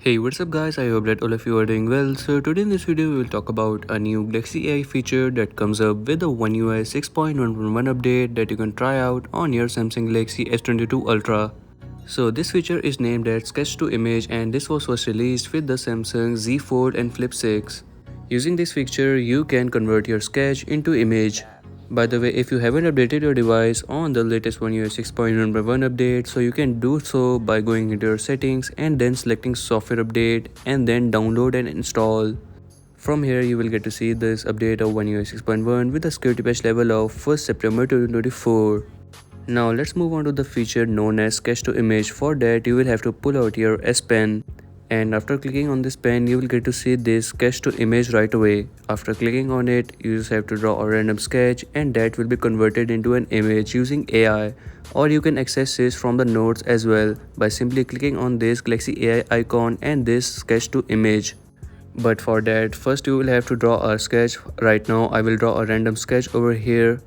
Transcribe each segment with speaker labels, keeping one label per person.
Speaker 1: Hey, what's up guys, I hope that all of you are doing well. So today in this video we will talk about a new Galaxy AI feature that comes up with the One UI 6.1.1 update that you can try out on your Samsung Galaxy S22 Ultra. So this feature is named as Sketch to Image and this was first released with the Samsung Z Fold and Flip 6. Using this feature you can convert your sketch into image. By the way, if you haven't updated your device on the latest One UI 6.1.1 update, so you can do so by going into your settings and then selecting software update and then download and install. From here you will get to see this update of One UI 6.1 with a security patch level of 1st September 2024. Now let's move on to the feature known as Sketch to Image. For that you will have to pull out your S Pen. And after clicking on this pen you will get to see this sketch to image right away. After clicking on it you just have to draw a random sketch and that will be converted into an image using AI, or you can access this from the notes as well by simply clicking on this Galaxy AI icon and this sketch to image. But for that first you will have to draw a sketch. Right now I will draw a random sketch over here.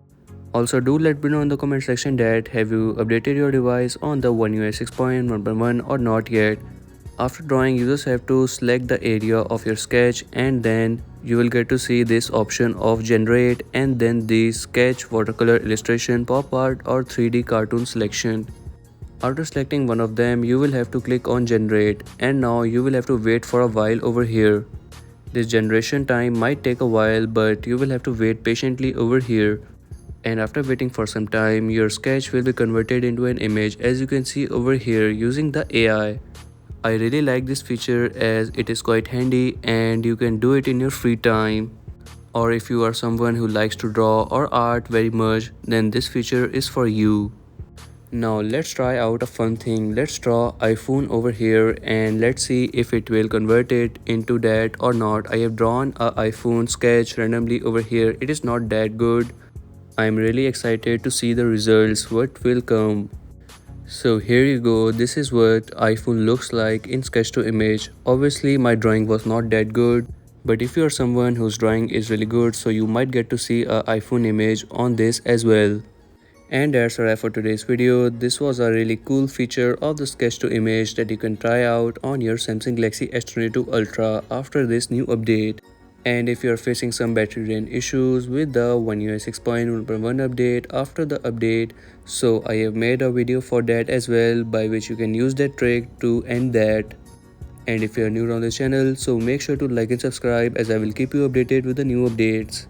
Speaker 1: Also do let me know in the comment section that have you updated your device on the One UI 6.1.1 or not yet. After drawing you just have to select the area of your sketch and then you will get to see this option of generate and then the sketch, watercolor, illustration, pop art or 3D cartoon selection. After selecting one of them you will have to click on generate and now you will have to wait for a while over here. This generation time might take a while but you will have to wait patiently over here. And after waiting for some time your sketch will be converted into an image as you can see over here using the AI. I really like this feature as it is quite handy and you can do it in your free time. Or if you are someone who likes to draw or art very much, then this feature is for you. Now let's try out a fun thing. Let's draw iPhone over here and let's see if it will convert it into that or not. I have drawn a iPhone sketch randomly over here. It is not that good. I am really excited to see the results, what will come. So here you go, this is what iPhone looks like in sketch to image. Obviously my drawing was not that good, but if you are someone whose drawing is really good, so you might get to see a iPhone image on this as well. And that's a wrap for today's video. This was a really cool feature of the sketch to image that you can try out on your Samsung Galaxy S22 Ultra after this new update. And if you are facing some battery drain issues with the One UI 6.1.1 update after the update, so I have made a video for that as well by which you can use that trick to end that. And if you are new on the channel, so make sure to like and subscribe as I will keep you updated with the new updates.